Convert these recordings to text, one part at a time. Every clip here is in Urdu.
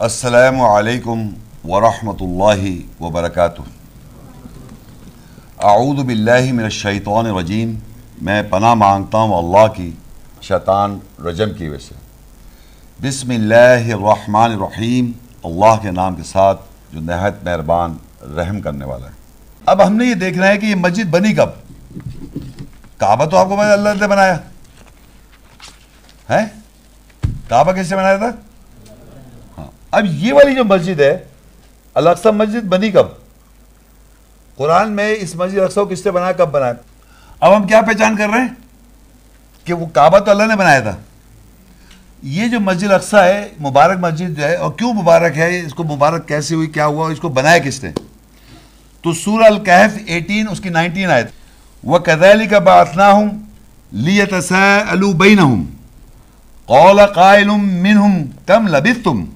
السلام علیکم ورحمۃ اللہ وبرکاتہ۔ اعوذ باللہ من الشیطان الرجیم، میں پناہ مانگتا ہوں اللہ کی شیطان رجم کی وجہ سے۔ بسم اللہ الرحمن الرحیم، اللہ کے نام کے ساتھ جو نہایت مہربان رحم کرنے والا ہے۔ اب ہم نے یہ دیکھنا ہے کہ یہ مسجد بنی کب؟ کعبہ تو آپ کو اللہ نے بنایا ہے، کعبہ کس سے بنایا تھا؟ اب یہ والی جو مسجد ہے الاقصی مسجد بنی کب؟ قرآن میں اس مسجد الاقصی کو کس سے بنایا، کب بنایا؟ اب ہم کیا پہچان کر رہے ہیں کہ وہ کعبہ تو اللہ نے بنایا تھا۔ یہ جو مسجد الاقصی ہے مبارک مسجد جو ہے، اور کیوں مبارک ہے، اس کو مبارک کیسے ہوئی، کیا ہوا، اس کو بنایا کس نے؟ تو سورہ الکہف 18 اس کی 19 آیت، وَكَذَلِكَ بَعَثْنَاهُمْ لِيَتَسَاءَلُوا بَيْنَهُمْ قَالَ قَائِلٌ مِّنْهُمْ كَمْ لَبِثْتُمْ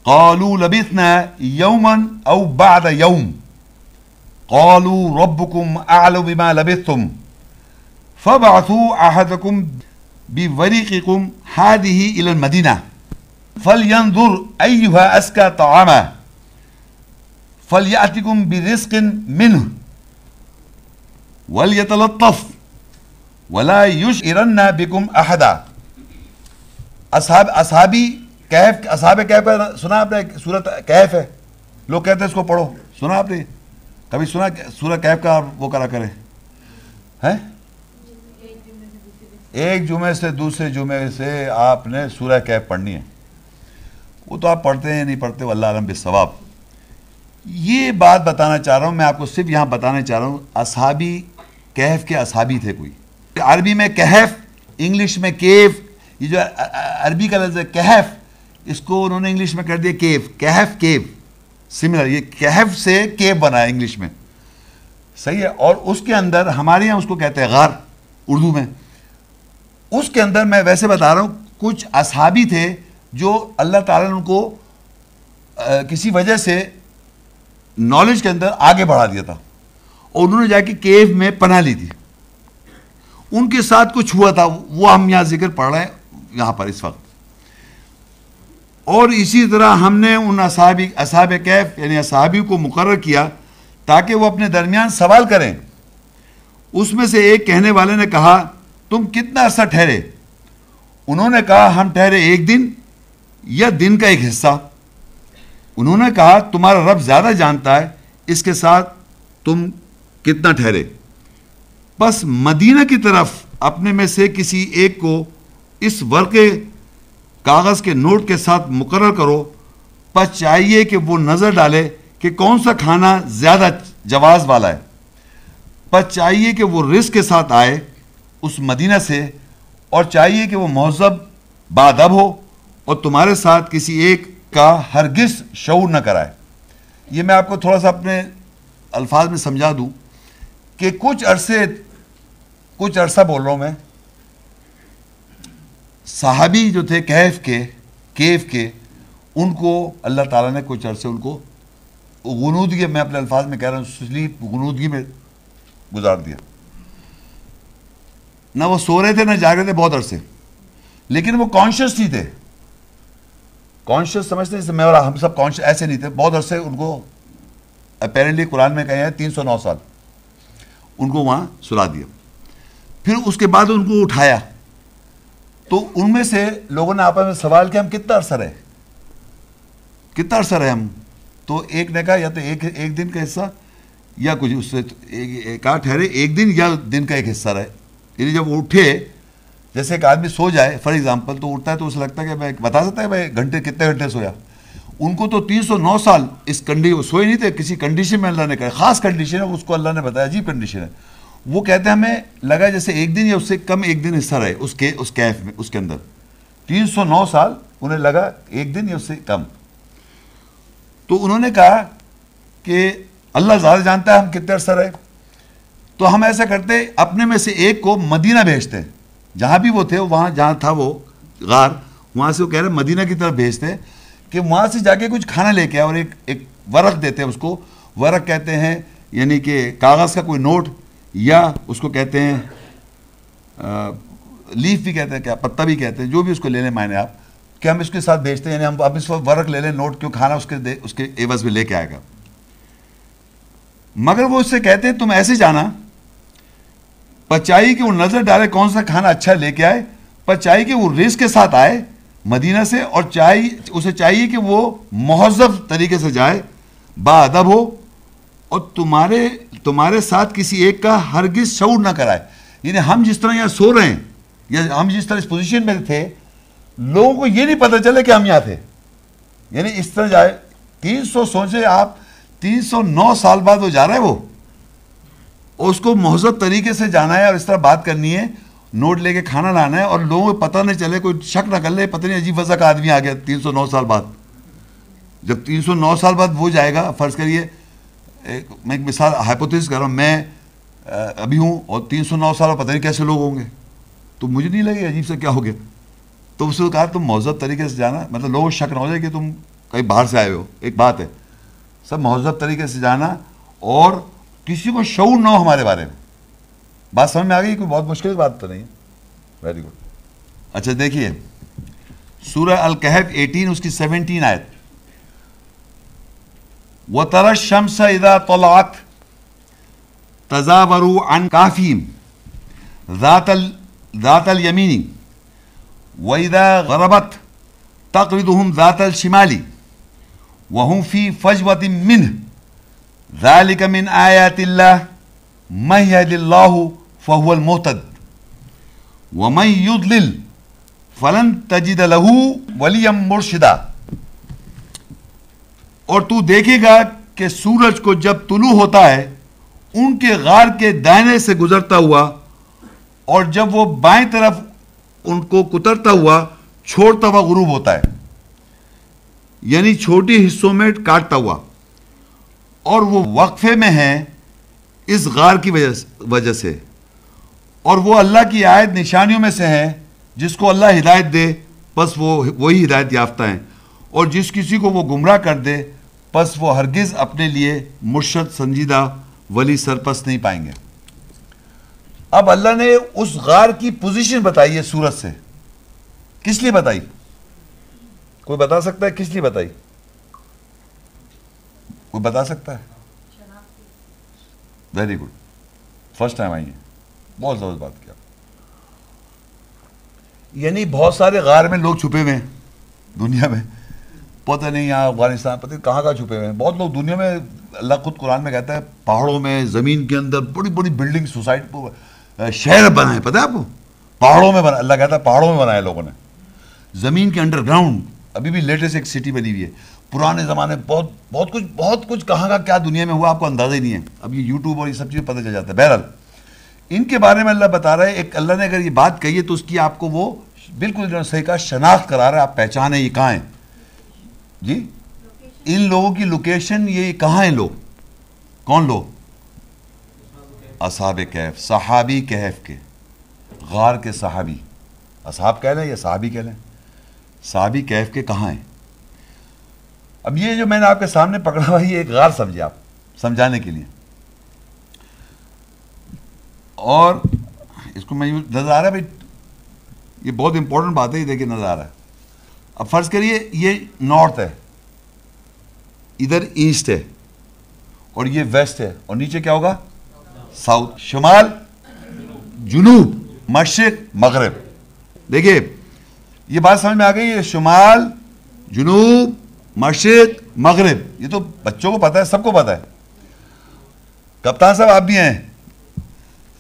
قالوا لبثنا يوما او بعد يوم قالوا ربكم اعلم بما لبثتم فابعثوا احدكم بورقكم هذه الى المدينه فلينظر ايها ازكى طعاما فلياتكم برزق منه وليتلطف ولا يشعرن بكم احدا۔ اصحابی کہف، اصحاب کہف سنا آپ نے؟ سورۃ کہف ہے، لوگ کہتے ہیں اس کو پڑھو، سنا آپ نے؟ کبھی سنا سورہ کہف کا وہ کرا کرے ہیں؟ ایک جمعے سے دوسرے جمعے سے آپ نے سورہ کہف پڑھنی ہے، وہ تو آپ پڑھتے ہیں نہیں پڑھتے، واللہ اعلم بالصواب۔ یہ بات بتانا چاہ رہا ہوں میں آپ کو، صرف یہاں بتانا چاہ رہا ہوں اصحابی کہف کے اصحابی تھے کوئی۔ عربی میں کہف، انگلش میں کیف، یہ جو عربی کا لفظ ہے کہف، اس کو انہوں نے انگلش میں کر دیا کیف، کہف کیو، سملر، یہ کہف سے کیو بنا ہے انگلش میں، صحیح ہے۔ اور اس کے اندر ہمارے یہاں اس کو کہتے ہیں غار اردو میں۔ اس کے اندر میں ویسے بتا رہا ہوں کچھ اصحابی تھے جو اللہ تعالیٰ نے ان کو کسی وجہ سے نالج کے اندر آگے بڑھا دیا تھا، اور انہوں نے جا کے کیو میں پناہ لی تھی، ان کے ساتھ کچھ ہوا تھا، وہ ہم یہاں ذکر پڑھ رہے ہیں یہاں پر اس وقت۔ اور اسی طرح ہم نے ان اصحاب کہف یعنی اصحابی کو مقرر کیا تاکہ وہ اپنے درمیان سوال کریں۔ اس میں سے ایک کہنے والے نے کہا تم کتنا عرصہ ٹھہرے؟ انہوں نے کہا ہم ٹھہرے ایک دن یا دن کا ایک حصہ۔ انہوں نے کہا تمہارا رب زیادہ جانتا ہے، اس کے ساتھ تم کتنا ٹھہرے؟ بس مدینہ کی طرف اپنے میں سے کسی ایک کو اس ورقے کاغذ کے نوٹ کے ساتھ مقرر کرو، پس چاہیے کہ وہ نظر ڈالے کہ کون سا کھانا زیادہ جواز والا ہے، پس چاہیے کہ وہ رزق کے ساتھ آئے اس مدینہ سے، اور چاہیے کہ وہ مہذب بادب ہو اور تمہارے ساتھ کسی ایک کا ہرگز شعور نہ کرائے۔ یہ میں آپ کو تھوڑا سا اپنے الفاظ میں سمجھا دوں کہ کچھ عرصہ بول رہا ہوں میں، صحابی جو تھے کیف کے ان کو اللہ تعالیٰ نے کچھ عرصے ان کو غنودگی، میں اپنے الفاظ میں کہہ رہا ہوں، سلیپ، غنودگی میں گزار دیا۔ نہ وہ سو رہے تھے نہ جاگ رہے تھے بہت عرصے، لیکن وہ کانشیس نہیں تھے، کانشیس سمجھتے ہیں میں اور ہم سب کانشیس ایسے نہیں تھے، بہت عرصے ان کو اپیرنٹلی قرآن میں کہے ہیں 309 سال ان کو وہاں سلا دیا۔ پھر اس کے بعد ان کو اٹھایا، تو ان میں سے لوگوں نے آپس میں سوال کیا ہم کتنا عرصہ رہے ہم؟ تو ایک نے کہا یا تو ایک دن کا حصہ یا کچھ اس سے کہا ٹھہرے ایک دن یا دن کا ایک حصہ رہے، یعنی جب وہ اٹھے، جیسے ایک آدمی سو جائے فار ایگزامپل، تو اٹھتا ہے تو اسے لگتا ہے کہ میں بتا سکتا ہے میں کتنے گھنٹے سویا۔ ان کو تو 309 سال اس سوئے نہیں تھے، کسی کنڈیشن میں اللہ نے کہا، خاص کنڈیشن ہے، اس کو اللہ نے بتایا، عجیب کنڈیشن ہے۔ وہ کہتے ہیں ہمیں لگا جیسے ایک دن یا اس سے کم ایک دن حصہ رہے اس کیف میں، اس کے اندر 309 سال انہیں لگا ایک دن یا اس سے کم۔ تو انہوں نے کہا کہ اللہ زیادہ جانتا ہے ہم کتنے عرصہ رہے، تو ہم ایسا کرتے اپنے میں سے ایک کو مدینہ بھیجتے، جہاں بھی وہ تھے، وہاں جہاں تھا وہ غار، وہاں سے وہ کہہ رہے مدینہ کی طرف بھیجتے کہ وہاں سے جا کے کچھ کھانا لے کے آئے، اور ایک ورق دیتے ہیں، اس کو ورق کہتے ہیں، یعنی کہ کاغذ کا کوئی نوٹ، یا اس کو کہتے ہیں لیف بھی کہتے ہیں، کیا پتہ بھی کہتے ہیں، جو بھی اس کو لے لیں معنی آپ، کہ ہم اس کے ساتھ بھیجتے ہیں، یعنی ہم اس وقت ورق لے لیں، نوٹ کیوں کھانا اس کے عوض میں لے کے آئے گا. مگر وہ اس سے کہتے ہیں تم ایسے جانا، پر چاہیے کہ وہ نظر ڈالے کون سا کھانا اچھا لے کے آئے، پر چاہیے کہ وہ رزق کے ساتھ آئے مدینہ سے، اور اسے چاہیے کہ وہ مہذب طریقے سے جائے، با ادب ہو، اور تمہارے ساتھ کسی ایک کا ہرگز شعور نہ کرائے. یعنی ہم جس طرح یہاں سو رہے ہیں، یا ہم جس طرح اس پوزیشن میں تھے، لوگوں کو یہ نہیں پتہ چلے کہ ہم یہاں تھے. یعنی اس طرح جائے 300، سوچے آپ 309 سال بعد وہ جا رہا ہے، وہ اس کو مہذب طریقے سے جانا ہے اور اس طرح بات کرنی ہے، نوٹ لے کے کھانا لانا ہے، اور لوگوں کو پتہ نہیں چلے، کوئی شک نہ کر لے پتہ نہیں عجیب وضع کا آدمی آ گیا 309 سال بعد. جب 309 سال بعد وہ جائے گا، فرض کریے میں ایک مثال ہائپوتھیسس کر رہا ہوں، میں ابھی ہوں اور 309 سال پتہ نہیں کیسے لوگ ہوں گے، تو مجھے نہیں لگے عجیب سے کیا ہو گیا. تو اس نے کہا تم مہذب طریقے سے جانا، مطلب لوگوں کو شک نہ ہو جائے کہ تم کہیں باہر سے آئے ہو. ایک بات ہے، سب مہذب طریقے سے جانا، اور کسی کو شعور نہ ہو ہمارے بارے میں. بات سمجھ میں آ گئی؟ کوئی بہت مشکل بات تو نہیں ہے. Very good. اچھا دیکھیے سورہ الکہف 18 اس کی 17 آیت. وَتَرَى الشَّمْسَ إِذَا طَلَعَتْ تَزَاوَرُوا عَنْ كَهْفِهِمْ ذَاتَ الْيَمِينِ وَإِذَا غَرَبَتْ تَقْرِضُهُمْ ذَاتَ الشِّمَالِ وَهُمْ فِي فَجْوَةٍ مِّنْهُ ذَلِكَ مِنْ آيَاتِ اللَّهِ مَن يَهْدِ اللَّهُ فَهُوَ الْمُهْتَدِ وَمَن يُضْلِلْ فَلَن تَجِدَ لَهُ وَلِيًّا مُرْشِدًا. اور تو دیکھے گا کہ سورج کو جب طلوع ہوتا ہے ان کے غار کے دائنے سے گزرتا ہوا، اور جب وہ بائیں طرف ان کو کترتا ہوا چھوڑتا ہوا غروب ہوتا ہے، یعنی چھوٹی حصوں میں کاٹتا ہوا، اور وہ وقفے میں ہیں اس غار کی وجہ سے. اور وہ اللہ کی آیت نشانیوں میں سے ہیں، جس کو اللہ ہدایت دے بس وہی ہدایت یافتہ ہیں، اور جس کسی کو وہ گمراہ کر دے بس وہ ہرگز اپنے لیے مرشد سنجیدہ ولی سرپرست نہیں پائیں گے. اب اللہ نے اس غار کی پوزیشن بتائی ہے سورج سے. کس لیے بتائی؟ کوئی بتا سکتا ہے کس لیے بتائی؟ کوئی بتا سکتا ہے؟ Very good, first time I ہے، بہت زبردست بات کیا. یعنی بہت سارے غار میں لوگ چھپے ہوئے ہیں دنیا میں، پتہ نہیں یہاں افغانستان پتہ نہیں کہاں چھپے ہوئے ہیں. بہت لوگ دنیا میں، اللہ خود قرآن میں کہتا ہے پہاڑوں میں، زمین کے اندر بڑی بڑی بلڈنگ، سوسائٹی، شہر بنائے، پتہ ہے آپ کو؟ پہاڑوں میں بنا، اللہ کہتا ہے پہاڑوں میں بنائے لوگوں نے، زمین کے انڈر گراؤنڈ. ابھی بھی لیٹسٹ ایک سٹی بنی ہوئی ہے. پرانے زمانے بہت کچھ کہاں کا کیا دنیا میں ہوا آپ کو اندازہ ہی نہیں ہے. اب یہ یوٹیوب اور یہ سب چیزیں پتہ چل جاتا ہے. بہرحال ان کے بارے میں اللہ بتا رہا ہے، ایک اللہ نے اگر یہ بات کہی ہے تو اس کی آپ کو وہ بالکل جو صحیح کہا شناخت کرا رہا ہے. آپ پہچانے یہ کہاں ہیں جی، ان لوگوں کی لوکیشن، یہ کہاں ہیں لوگ، کون لوگ؟ اصحاب کہف، صحابی کہف کے، غار کے صحابی. اصحاب کہہ لیں یا صحابی کہہ لیں، صحابی کہف کے کہاں ہیں؟ اب یہ جو میں نے آپ کے سامنے پکڑا ہوا یہ ایک غار سمجھے آپ، سمجھانے کے لیے. اور اس کو میں نظر آ رہا ہے بھائی، یہ بہت امپورٹنٹ بات ہے، یہ دیکھیے نظر آ رہا ہے. اب فرض کریے یہ نارتھ ہے، ادھر ایسٹ ہے، اور یہ ویسٹ ہے، اور نیچے کیا ہوگا؟ ساؤتھ. شمال، جنوب، مشرق، مغرب. دیکھیے یہ بات سمجھ میں آ گئی، یہ شمال، جنوب، مشرق، مغرب، یہ تو بچوں کو پتہ ہے، سب کو پتہ ہے. کپتان صاحب آپ بھی ہیں،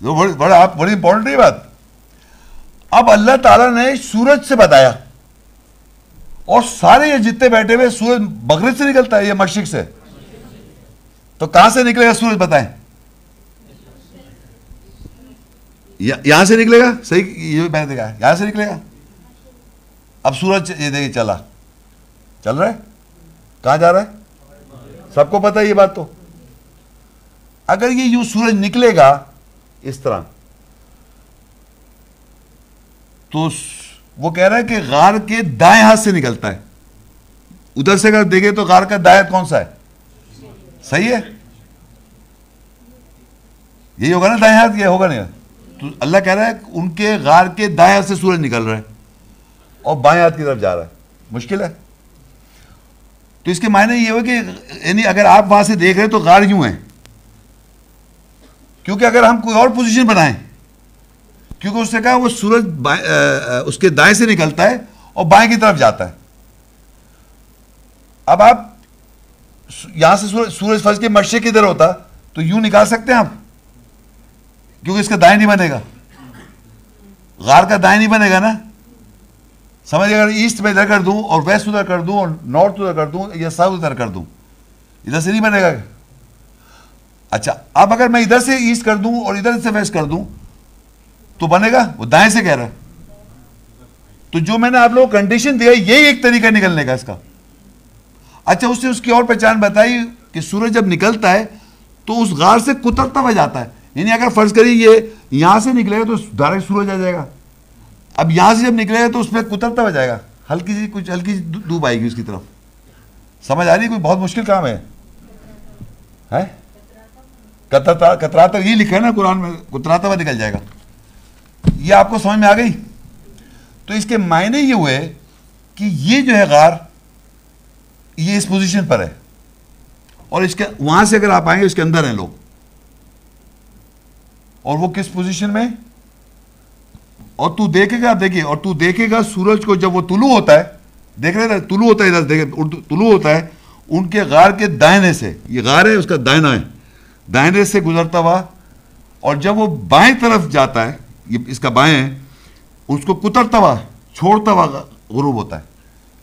بڑی امپورٹنٹ ہے بات. اب اللہ تعالیٰ نے سورج سے بتایا، اور سارے یہ جتنے بیٹھے ہوئے سورج مغرب سے نکلتا ہے یا مشرق سے؟ تو کہاں سے نکلے گا سورج بتائیں؟ یہاں سے نکلے گا، صحیح، یہ میں نے دیکھا ہے، یہاں سے نکلے گا. اب سورج یہ دیکھیں چل رہا ہے، کہاں جا رہا ہے؟ سب کو پتہ ہے یہ بات. تو اگر یہ یوں سورج نکلے گا اس طرح، تو وہ کہہ رہا ہے کہ غار کے دائیں ہاتھ سے نکلتا ہے. ادھر سے اگر دیکھیں تو غار کا دائیں ہاتھ کون سا ہے؟ صحیح ہے، یہی ہوگا نا دائیں ہاتھ، یہ ہوگا نہیں. تو اللہ کہہ رہا ہے ان کے غار کے دائیں ہاتھ سے سورج نکل رہا ہے اور بائیں ہاتھ کی طرف جا رہا ہے. مشکل ہے. تو اس کے معنی یہ ہو کہ یعنی اگر آپ وہاں سے دیکھ رہے تو غار یوں ہے, کیونکہ اگر ہم کوئی اور پوزیشن بنائیں, کیونکہ اس نے کہا وہ سورج اس کے دائیں سے نکلتا ہے اور بائیں کی طرف جاتا ہے. اب آپ یہاں سے سورج فرض کے مشرق ادھر ہوتا تو یوں نکال سکتے ہیں آپ, کیونکہ اس کا دائیں نہیں بنے گا, غار کا دائیں نہیں بنے گا نا. سمجھ, اگر ایسٹ میں ادھر کر دوں اور ویسٹ ادھر کر دوں اور نارتھ ادھر کر دوں یا ساؤتھ ادھر کر دوں, ادھر سے نہیں بنے گا. اچھا, اب اگر میں ادھر سے ایسٹ کر دوں اور ادھر سے ویسٹ کر دوں تو بنے گا, وہ دائیں سے کہہ رہا ہے. تو جو میں نے آپ لوگوں کو کنڈیشن دیا یہی ایک طریقہ نکلنے کا اس کا. اچھا, اس نے اس کی اور پہچان بتائی کہ سورج جب نکلتا ہے تو اس غار سے کترتا ہوا جاتا ہے. یعنی اگر فرض کریے یہ یہاں سے نکلے گا تو ڈائریکٹ سورج آ جائے گا, اب یہاں سے جب نکلے گا تو اس پہ کترتا ہوا جائے گا, ہلکی سی ڈوب آئے گی اس کی طرف. سمجھ آ رہی ہے؟ کوئی بہت مشکل کام ہے. کتراتا یہ لکھا ہے نا قرآن میں, کتراتا ہوا نکل جائے گا. یہ آپ کو سمجھ میں آ گئی؟ تو اس کے معنی یہ ہوئے کہ یہ جو ہے غار یہ اس پوزیشن پر ہے, اور اس کے وہاں سے اگر آپ آئیں گے اس کے اندر ہیں لوگ, اور وہ کس پوزیشن میں, اور تو دیکھے گا, دیکھیے, اور تو دیکھے گا سورج کو جب وہ طلوع ہوتا ہے, دیکھ رہے تھے طلوع ہوتا ہے, ادھر دیکھے طلوع ہوتا ہے ان کے غار کے دائنے سے, یہ غار ہے اس کا دائنا ہے, دائنے سے گزرتا ہوا, اور جب وہ بائیں طرف جاتا ہے, یہ اس کا بائیں ہے, اس کو کترتا ہوا چھوڑتا ہوا غروب ہوتا ہے.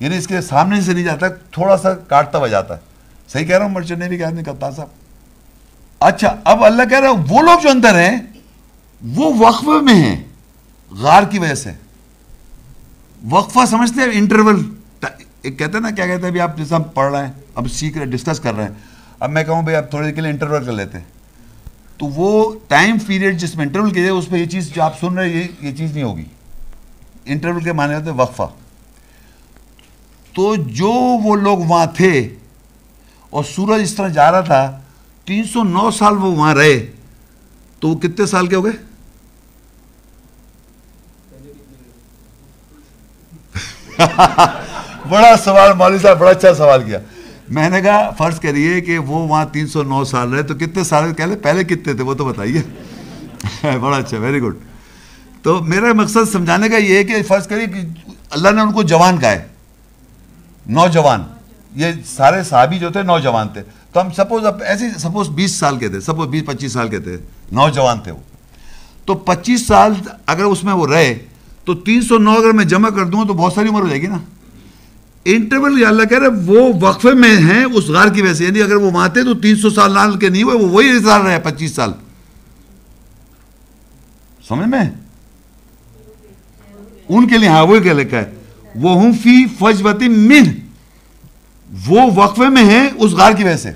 یعنی اس کے سامنے سے نہیں جاتا, تھوڑا سا کاٹتا ہوا جاتا ہے. صحیح کہہ رہا ہوں مرچنٹ نیوی کے آدمی کپتان صاحب؟ اچھا, اب اللہ کہہ رہا ہے وہ لوگ جو اندر ہیں وہ وقفے میں ہیں غار کی وجہ سے. وقفہ سمجھتے ہیں, انٹرول کہتے ہیں نا, کیا کہتے ہیں ابھی آپ جیسے ہم پڑھ رہے ہیں, اب سیکھ رہے, ڈسکس کر رہے ہیں, اب میں کہوں بھائی آپ تھوڑے دیر کے لیے انٹرول کر لیتے ہیں, تو وہ ٹائم پیریڈ جس میں انٹرول کیجیے اس پہ یہ چیز جو آپ سن رہے ہیں یہ چیز نہیں ہوگی. انٹرول کے معنی ہوتے ہیں وقفہ. تو جو وہ لوگ وہاں تھے اور سورج اس طرح جا رہا تھا, 309 سال وہ وہاں رہے, تو وہ کتنے سال کے ہو گئے؟ بڑا سوال مولوی صاحب, بڑا اچھا سوال کیا. میں نے کہا فرض کریے کہ وہ وہاں 309 سال رہے, تو کتنے سال پہلے کتنے تھے وہ تو بتائیے. بڑا اچھا, ویری گڈ. تو میرا مقصد سمجھانے کا یہ ہے کہ فرض کریے کہ اللہ نے ان کو جوان کہا ہے, نوجوان, یہ سارے صحابی جو تھے نوجوان تھے. تو ہم سپوز ایسے سپوز 20 سال کے تھے, سپوز 20-25 سال کے تھے, نوجوان تھے وہ. تو 25 سال اگر اس میں وہ رہے تو 309 اگر میں جمع کر دوں تو بہت ساری عمر ہو جائے گی نا. انٹرول اللہ کہہ رہے وہ وقفے میں ہیں اس غار کی وجہ سے. یعنی اگر وہ وہاں تھے تو 300 سال کے نہیں ہوئے, وہ وہی سال رہے 25 سال. سمجھ میں ان کے لیے, ہاں وہی کیا لکھا ہے, وہ ہم فی فجوۃ من, وہ وقفے میں ہیں اس غار کی وجہ سے.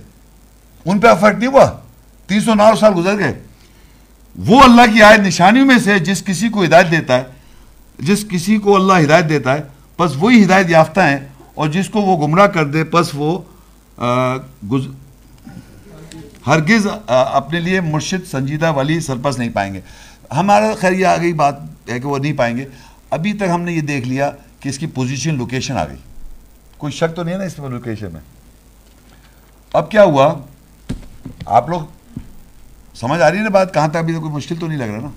ان پہ افیکٹ نہیں ہوا, 309 سال گزر گئے. وہ اللہ کی آیت نشانیوں میں سے جس کسی کو ہدایت دیتا ہے, جس کسی کو اللہ ہدایت دیتا ہے پس وہی ہدایت یافتہ ہیں, اور جس کو وہ گمراہ کر دے پس وہ ہرگز اپنے لیے مرشد سنجیدہ ولی سرپرست نہیں پائیں گے. ہمارا خیر یہ آ گئی بات ہے کہ وہ نہیں پائیں گے. ابھی تک ہم نے یہ دیکھ لیا کہ اس کی پوزیشن لوکیشن آ گئی, کوئی شک تو نہیں ہے نا اس میں لوکیشن میں. اب کیا ہوا, آپ لوگ سمجھ آ رہی ہے نا بات, کہاں تک ابھی تو کوئی مشکل تو نہیں لگ رہا نا.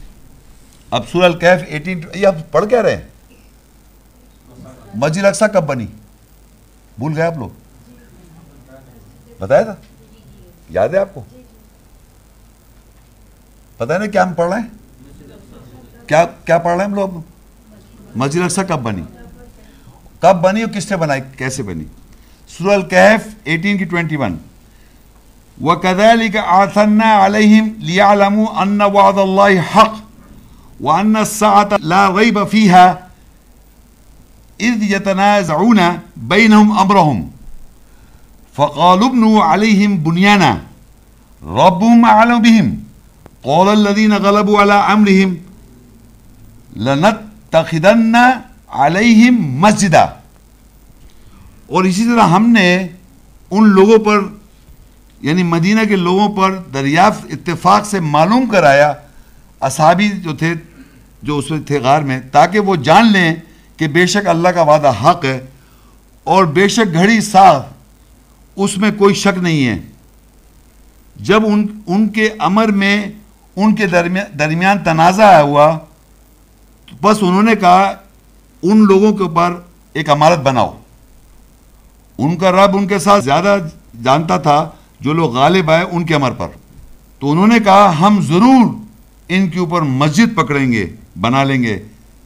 اب سورہ الکہف 18, یہ آپ پڑھ کیا رہے ہیں؟ مسجد اقصی کب بنی بھول گئے آپ لوگ؟ بتایا تھا, یاد ہے آپ کو؟ پتہ ہے نا کیا ہم پڑھ رہے ہیں, کیا پڑھ رہے ہیں ہم لوگ؟ مسجد اقصی کب بنی اور کس نے بنائی, کیسے بنی؟ سورہ الکہف 18-21. وَكَذَلِكَ أَعْثَرْنَا عَلَيْهِمْ لِيَعْلَمُوا أَنَّ وَعْدَ اللَّهِ حَقٌّ وَأَنَّ السَّاعَةَ لَا رَيْبَ فِيهَا إِذْ يَتَنَازَعُونَ بَيْنَهُمْ أَمْرَهُمْ فَقَالُوا ابْنُوا عَلَيْهِمْ بُنْيَانًا رَبُّهُمْ أَعْلَمُ بِهِمْ قَالَ الَّذِينَ غَلَبُوا عَلَىٰ أَمْرِهِمْ لَنَتَّخِذَنَّ عَلَيْهِمْ مَسْجِدًا. اور اسی طرح ہم نے ان لوگوں پر, یعنی مدینہ کے لوگوں پر دریافت اتفاق سے معلوم کرایا, اصحابی جو تھے جو اس میں تھے غار میں, تاکہ وہ جان لیں کہ بے شک اللہ کا وعدہ حق ہے, اور بے شک گھڑی صاف، اس میں کوئی شک نہیں ہے۔ جب ان کے امر میں ان کے درمیان تنازع ہوا تو بس انہوں نے کہا ان لوگوں کے اوپر ایک امارت بناؤ۔ ان کا رب ان کے ساتھ زیادہ جانتا تھا جو لوگ غالب آئے ان کے امر پر، تو انہوں نے کہا ہم ضرور ان کے اوپر مسجد پکڑیں گے، بنا لیں گے،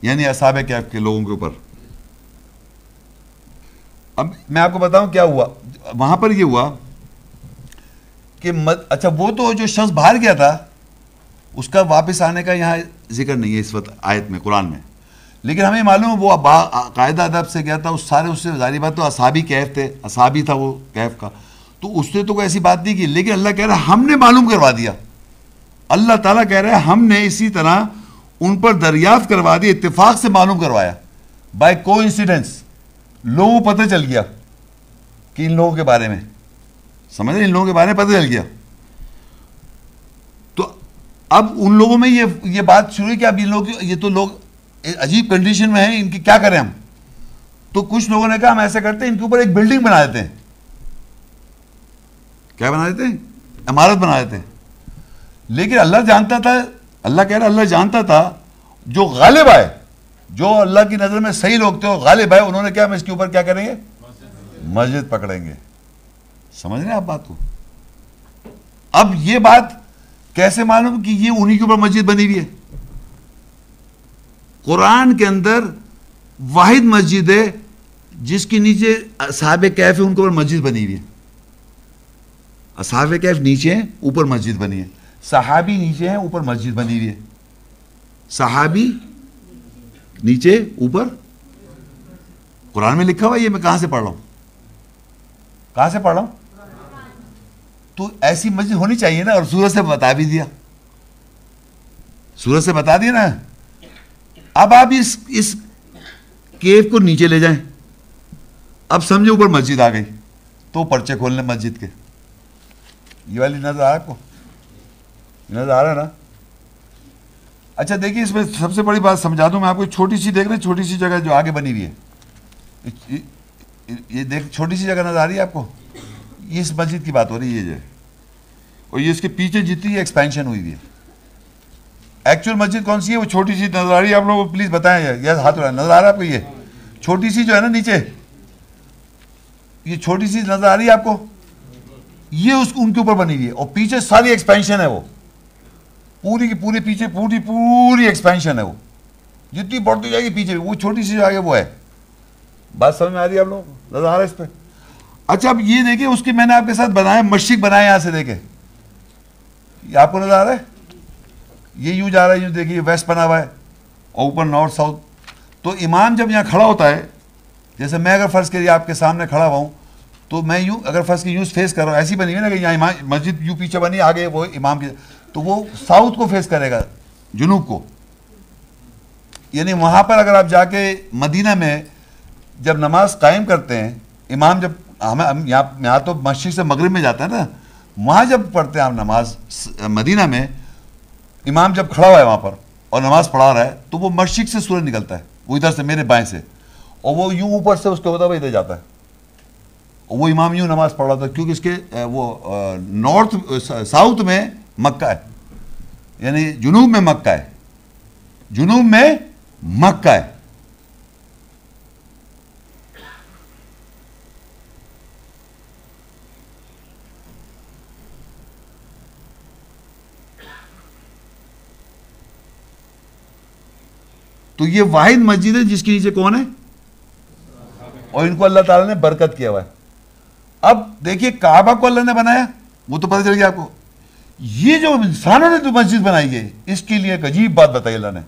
یعنی اصحاب کہف کے لوگوں کے اوپر۔ اب میں آپ کو بتاؤں کیا ہوا وہاں پر۔ یہ ہوا کہ اچھا وہ تو جو شخص باہر گیا تھا اس کا واپس آنے کا یہاں ذکر نہیں ہے اس وقت آیت میں، قرآن میں، لیکن ہمیں معلوم ہے وہ قاعدہ ادب سے گیا تھا، اس سے ظاہری بات تو اصحابی کہف تھے، اصحابی تھا وہ کہف کا، تو اس نے تو کوئی ایسی بات نہیں کی، لیکن اللہ کہہ رہا ہے ہم نے معلوم کروا دیا۔ اللہ تعالیٰ کہہ رہا ہے ہم نے اسی طرح ان پر دریافت کروا دی، اتفاق سے معلوم کروایا، بائی کو انسیڈنس، لوگوں کو پتہ چل گیا کہ ان لوگوں کے بارے میں، سمجھ رہے، ان لوگوں کے بارے میں پتہ چل گیا۔ تو اب ان لوگوں میں یہ بات شروع ہے کہ اب ان لوگ، یہ تو لوگ عجیب کنڈیشن میں ہیں، ان کی کیا کریں ہم؟ تو کچھ لوگوں نے کہا ہم ایسا کرتے ہیں ان کے اوپر ایک بلڈنگ بنا دیتے ہیں۔ کیا بنا دیتے ہیں؟ عمارت بنا دیتے ہیں۔ لیکن اللہ جانتا تھا، اللہ کہہ رہا اللہ جانتا تھا جو غالب آئے، جو اللہ کی نظر میں صحیح لوگ تھے اور غالب آئے، انہوں نے کیا ہم اس کے اوپر کیا کریں گے؟ مسجد پکڑیں گے۔ سمجھ رہے ہیں آپ بات کو؟ اب یہ بات کیسے معلوم کہ یہ انہی کے اوپر مسجد بنی ہوئی ہے؟ قرآن کے اندر واحد مسجد ہے جس کے نیچے اصحاب کہف ہے، ان کے اوپر مسجد بنی ہوئی ہے۔ اصحاب کہف نیچے ہیں، اوپر مسجد بنی ہے۔ صحابی نیچے ہیں، اوپر مسجد بنی ہوئی ہے۔ صحابی نیچے، اوپر، قرآن میں لکھا ہوا ہے، یہ میں کہاں سے پڑھ رہا ہوں؟ کہاں سے پڑھ رہا ہوں؟ تو ایسی مسجد ہونی چاہیے نا، اور سورج سے بتا بھی دیا، سورج سے بتا دیا نا۔ اب آپ اس کیف کو نیچے لے جائیں، اب سمجھے اوپر مسجد آ گئی، تو پرچے کھول لیں مسجد کے۔ یہ والی نظر آ رہا ہے آپ کو؟ نظر آ رہا ہے نا؟ اچھا دیکھیے، اس میں سب سے بڑی بات سمجھا دوں میں آپ کو، چھوٹی سی دیکھ رہے ہیں، چھوٹی سی جگہ جو آگے بنی ہوئی ہے، یہ دیکھ، چھوٹی سی جگہ نظر آ رہی ہے آپ کو؟ یہ اس مسجد کی بات ہو رہی ہے، یہ جو ہے، اور یہ اس کے پیچھے جتنی ایکسپینشن ہوئی ہوئی ہے۔ ایکچوئل مسجد کون سی ہے؟ وہ چھوٹی سی نظر آ رہی ہے آپ لوگوں کو؟ پلیز بتائیں، یہ ہاتھ اٹھائیں، نظر آ رہا ہے آپ کو؟ یہ چھوٹی سی جو ہے نا نیچے، یہ چھوٹی سی نظر آ رہی ہے آپ کو؟ یہ ان کے اوپر بنی ہوئی ہے، اور پیچھے ساری ایکسپینشن ہے، وہ پوری کی پوری پیچھے پوری ایکسپینشن ہے، وہ جتنی بڑھتی جائے گی پیچھے، وہ چھوٹی سی جو آگے وہ ہے۔ بات سمجھ میں آ رہی ہے آپ لوگوں کو؟ نظر آ رہا ہے اس پہ؟ اچھا اب یہ دیکھیں، اس کی میں نے آپ کے ساتھ بنایا، مشرق بنایا، یہاں سے دیکھیں، یہ آپ کو نظر آ رہا ہے؟ یہ یوں جا رہا ہے، یوں دیکھیے، ویسٹ بنا ہوا ہے، اور اوپر نارتھ ساؤتھ۔ تو امام جب یہاں کھڑا ہوتا ہے، جیسے میں اگر فرض کریے آپ کے سامنے کھڑا ہوا ہوں، تو میں یوں اگر فرض کی یوں فیس کر رہا ہوں، ایسی بنی ہوئی نا کہ یہاں مسجد یوں پیچھے بنی، آگے وہ امام کی، تو وہ ساؤتھ کو فیس کرے گا، جنوب کو۔ یعنی وہاں پر اگر آپ جا کے مدینہ میں جب نماز قائم کرتے ہیں، امام جب ہم یہاں تو مشرق سے مغرب میں جاتا ہے نا، وہاں جب پڑھتے ہیں آپ نماز مدینہ میں، امام جب کھڑا ہوا ہے وہاں پر اور نماز پڑھا رہا ہے، تو وہ مشرق سے سورج نکلتا ہے، وہ ادھر سے میرے بائیں سے، اور وہ یوں اوپر سے اس کے ہوتا ہوا ادھر جاتا ہے، اور وہ امام یوں نماز پڑھ رہا تھا، کیونکہ اس کے وہ نارتھ ساؤتھ میں مکہ ہے، یعنی جنوب میں مکہ ہے، جنوب میں مکہ ہے۔ تو یہ واحد مسجد ہے جس کے نیچے کون ہے؟ اور ان کو اللہ تعالیٰ نے برکت کیا ہوا ہے۔ اب دیکھیے کعبہ کو اللہ نے بنایا، وہ تو پتہ چل گیا آپ کو۔ یہ جو انسانوں نے جو مسجد بنائی ہے، اس کے لیے ایک عجیب بات بتائی اللہ نے،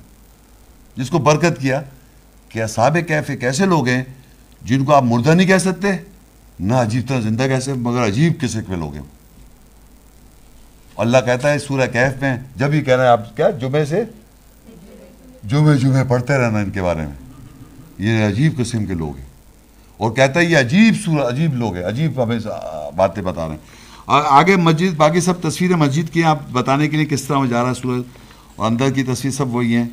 جس کو برکت کیا، کہ اصحاب کہف ایک ایسے لوگ ہیں جن کو آپ مردہ نہیں کہہ سکتے، نہ عجیب طرح زندہ کہہ سکتے، مگر عجیب قسم کے لوگ ہیں۔ اللہ کہتا ہے سورہ کہف میں، جب ہی کہہ رہے ہیں آپ کیا، جمعے پڑھتے رہنا ان کے بارے میں، یہ عجیب قسم کے لوگ ہیں، اور کہتا ہے یہ عجیب لوگ ہیں، عجیب ہمیں باتیں بتا رہے ہیں۔ اور آگے مسجد، باقی سب تصویریں مسجد کی ہیں، آپ بتانے کے لیے کس طرح وہ جا رہا ہے سورج، اور اندر کی تصویر سب وہی ہیں۔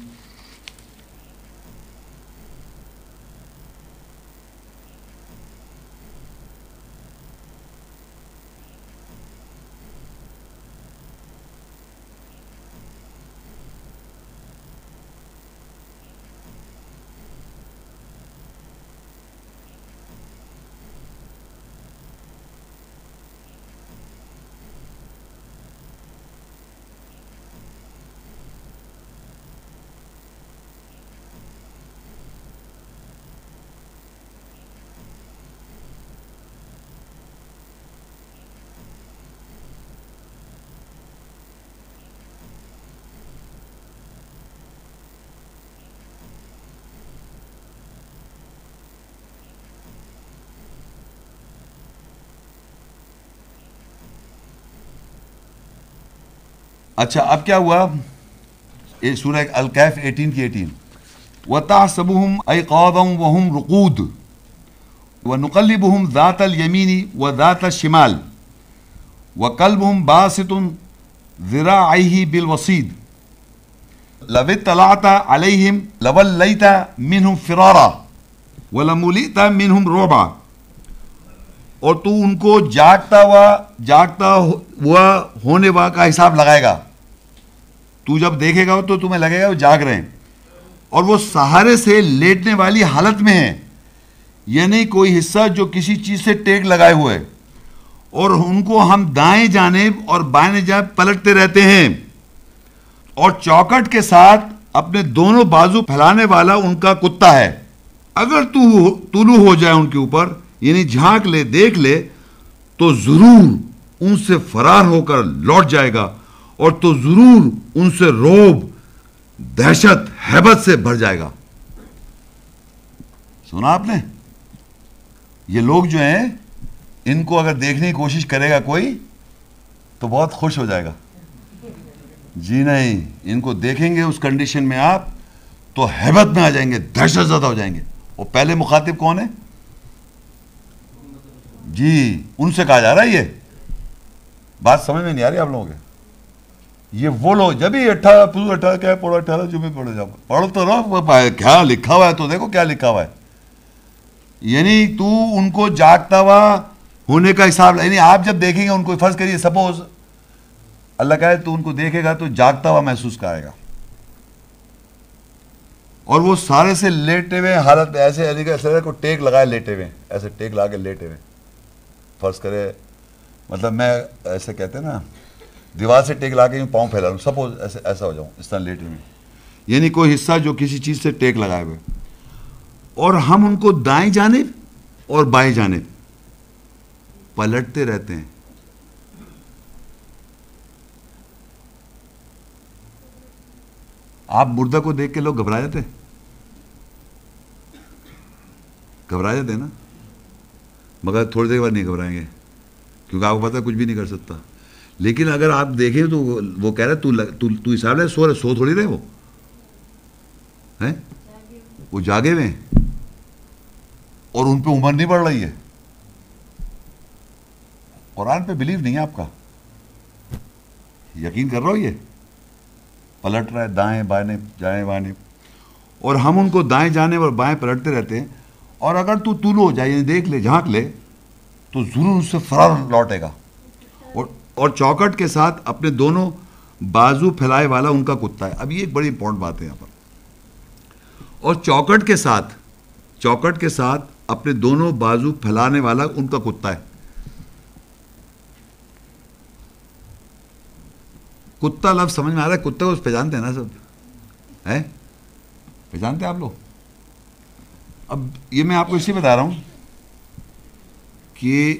اچھا اب کیا ہوا، سورہ الکہف 18 کی 18، وَتَحْسَبُهُمْ أَيْقَاظًا وَهُمْ رُقُودٌ وَنُقَلِّبُهُمْ ذَاتَ الْيَمِينِ وَذَاتَ الشِّمَالِ وَقَلْبُهُمْ بَاسِطٌ ذِرَاعَيْهِ بِالْوَصِيدِ لَوِ اطَّلَعْتَ عَلَيْهِمْ لَوَلَّيْتَ مِنْهُمْ فِرَارًا وَلَمُلِئْتَ مِنْهُمْ رُعْبًا، اور تو ان کو جاگتا ہوا ہونے کا حساب لگائے گا. تو جب دیکھے گا تو تمہیں لگے گا وہ جاگ رہے ہیں اور وہ سہارے سے لیٹنے والی حالت میں ہیں، یعنی کوئی حصہ جو کسی چیز سے ٹیک لگائے ہوئے، اور ان کو ہم دائیں جانب اور بائیں جانب پلٹتے رہتے ہیں، اور چوکٹ کے ساتھ اپنے دونوں بازو پھیلانے والا ان کا کتا ہے. اگر تو طلوع ہو جائے ان کے اوپر، یعنی جھانک لے دیکھ لے، تو ضرور ان سے فرار ہو کر لوٹ جائے گا، اور تو ضرور ان سے روب، دہشت، ہیبت سے بھر جائے گا. سنا آپ نے؟ یہ لوگ جو ہیں ان کو اگر دیکھنے کی کوشش کرے گا کوئی تو بہت خوش ہو جائے گا. جی نہیں، ان کو دیکھیں گے اس کنڈیشن میں آپ تو ہیبت میں آ جائیں گے، دہشت زدہ ہو جائیں گے. اور پہلے مخاطب کون ہے؟ جی ان سے کہا جا رہا ہے. یہ بات سمجھ میں نہیں آ رہی آپ لوگوں کے؟ یہ وہ لوگ جب ہی 18 کیا پڑھو 18 جو بھی پڑھو، جاؤ پڑھو تو رہو، کیا لکھا ہوا ہے تو دیکھو کیا لکھا ہوا ہے. یعنی تو ان کو جاگتا ہوا ہونے کا حساب، یعنی آپ جب دیکھیں گے ان کو، فرض کریے سپوز اللہ کہے تو ان کو دیکھے گا تو جاگتا ہوا محسوس کرے گا، اور وہ سارے سے لیٹے ہوئے حالت میں ایسے کو ٹیک لگائے لیٹے ہوئے، ایسے ٹیک لگا کے لیٹے ہوئے. فرض کرے مطلب میں ایسے کہتے ہیں نا دیوار سے ٹیک لا کے پاؤں پھیلا لوں، سپوز ایسا ہو جاؤں اس طرح لیٹے ہوئے، یعنی کوئی حصہ جو کسی چیز سے ٹیک لگائے ہوئے، اور ہم ان کو دائیں جانب اور بائیں جانب پلٹتے رہتے ہیں. آپ مردہ کو دیکھ کے لوگ گھبرا جاتے نا، مگر تھوڑی دیر بعد نہیں گھبرائیں گے کیونکہ آپ کو پتہ کچھ بھی نہیں کر سکتا. لیکن اگر آپ دیکھیں تو وہ کہہ رہے تو حساب لے سو تھوڑی رہے، وہ جاگے ہوئے ہیں اور ان پہ عمر نہیں بڑھ رہی ہے. قرآن پہ بلیو نہیں ہے آپ کا، یقین کر رہا ہو؟ یہ پلٹ رہا ہے دائیں بائیں جائیں بائیں، اور ہم ان کو دائیں جانے اور بائیں پلٹتے رہتے ہیں. اور اگر تو طلوع ہو جائے، یعنی دیکھ لے جھانک لے، تو ضرور اس سے فرار لوٹے گا. اور چوکٹ کے ساتھ اپنے دونوں بازو پھیلائے والا ان کا کتا ہے. اب یہ ایک بڑی امپورٹنٹ بات ہے یہاں پر. اور چوکٹ کے ساتھ اپنے دونوں بازو پھیلانے والا ان کا کتا ہے. کتا لفظ سمجھ میں آ رہا ہے؟ کتے کو پہچانتے ہیں نا سب، پہچانتے ہیں آپ لوگ؟ اب یہ میں آپ کو اسی بتا رہا ہوں کہ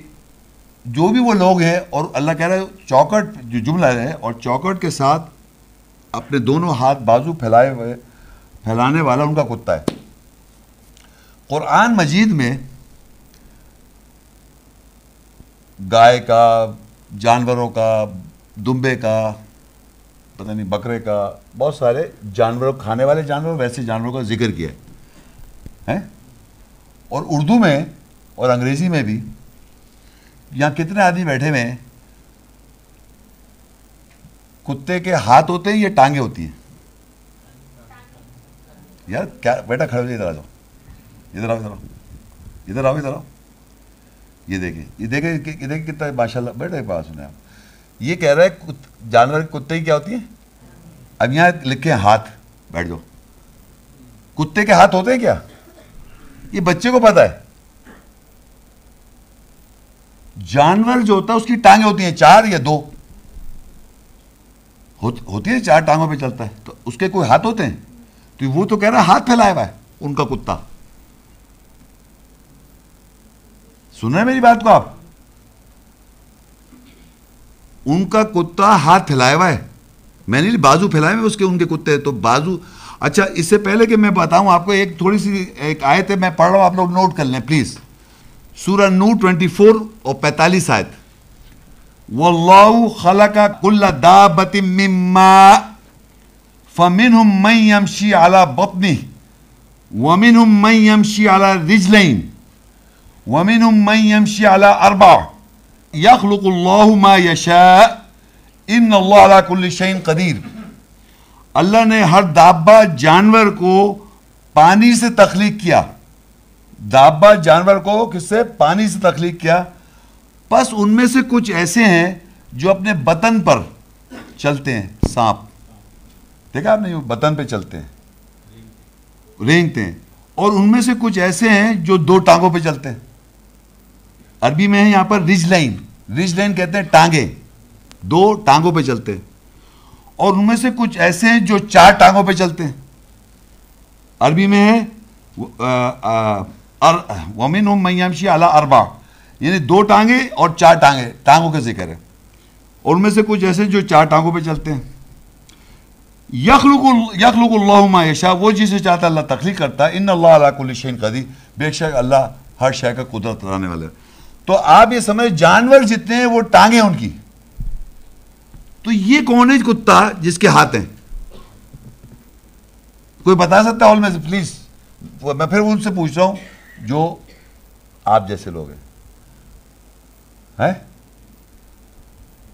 جو بھی وہ لوگ ہیں، اور اللہ کہہ رہا ہے چوکٹ جو جملہ ہے، اور چوکٹ کے ساتھ اپنے دونوں ہاتھ بازو پھیلانے والا ان کا کتا ہے. قرآن مجید میں گائے کا، جانوروں کا، دمبے کا، پتہ نہیں بکرے کا، بہت سارے جانوروں، کھانے والے جانور، ویسے جانوروں کا ذکر کیا ہے. اور اردو میں اور انگریزی میں بھی. یہاں کتنے آدمی بیٹھے ہوئے ہیں کتے کے ہاتھ ہوتے ہیں یا ٹانگیں ہوتی ہیں؟ یار کیا بیٹا کھڑے ہو جائے، ادھر آ جاؤ، ادھر آؤ. یہ دیکھیں کتنا ماشاء اللہ. بیٹا ایک بات سنیں آپ، یہ کہہ رہا ہے جانور کتے کی کیا ہوتی ہیں؟ اب یہاں لکھے ہیں ہاتھ، بیٹھ جاؤ. کتے کے ہاتھ ہوتے ہیں کیا؟ یہ بچے کو پتا ہے. جانور جو ہوتا ہے اس کی ٹانگیں ہوتی ہیں 4 یا 2 ہوتی ہے، 4 ٹانگوں پہ چلتا ہے، تو اس کے کوئی ہاتھ ہوتے ہیں؟ تو وہ تو کہہ رہا ہے ہاتھ پھیلایا ہوا ہے ان کا کتا. سن رہے ہیں میری بات کو آپ؟ ان کا کتا ہاتھ پھیلایا ہوا ہے. میں نہیں بازو پھیلائے ہوئے اس کے، ان کے کتے تو بازو. اچھا اس سے پہلے کہ میں بتاؤں آپ کو، ایک تھوڑی سی ایک آیت ہے میں پڑھ رہا ہوں، آپ لوگ نوٹ کر لیں پلیز. سورہ نور 24 اور 45 آیت. واللہ خلق کل دابۃ من ماء فمنہم من یمشی علی بطنہ ومنہم من یمشی علی رجلین ومنہم من یمشی علی اربع یخلق اللہ ما یشاء ان اللہ علی کل شیء قدیر. اللہ نے ہر دابہ جانور کو پانی سے تخلیق کیا. دابہ جانور کو کس سے؟ پانی سے تخلیق کیا. بس ان میں سے کچھ ایسے ہیں جو اپنے بطن پر چلتے ہیں. سانپ دیکھا آپ نے، بطن پہ چلتے ہیں، رینگتے ہیں. اور ان میں سے کچھ ایسے ہیں جو دو ٹانگوں پہ چلتے ہیں. عربی میں ہے یہاں پر رجلین. رجلین کہتے ہیں ٹانگیں، دو ٹانگوں پہ چلتے ہیں. اور ان میں سے کچھ ایسے ہیں جو چار ٹانگوں پہ چلتے ہیں. عربی میں ہے وَمِنْهُمْ مَنْ يَمْشِي عَلَىٰ أَرْبَعٍ، یعنی دو ٹانگیں اور چار ٹانگیں، ٹانگوں کا ذکر ہے. اور ان میں سے کچھ ایسے جو چار ٹانگوں پہ چلتے ہیں. یخلق اللہ ما یشاء، وہ جسے چاہتا ہے اللہ تخلیق کرتا ہے. ان اللہ علی کل شیء قدیر، بے شک اللہ ہر شے کا قدرت رکھنے والا ہے. تو آپ یہ سمجھ، جانور جتنے ہیں وہ ٹانگیں ان کی. تو یہ کون ہے کتا جس کے ہاتھ ہیں؟ کوئی بتا سکتا ہے ہال میں سے پلیز؟ میں پھر ان سے پوچھ رہا ہوں جو آپ جیسے لوگ ہیں.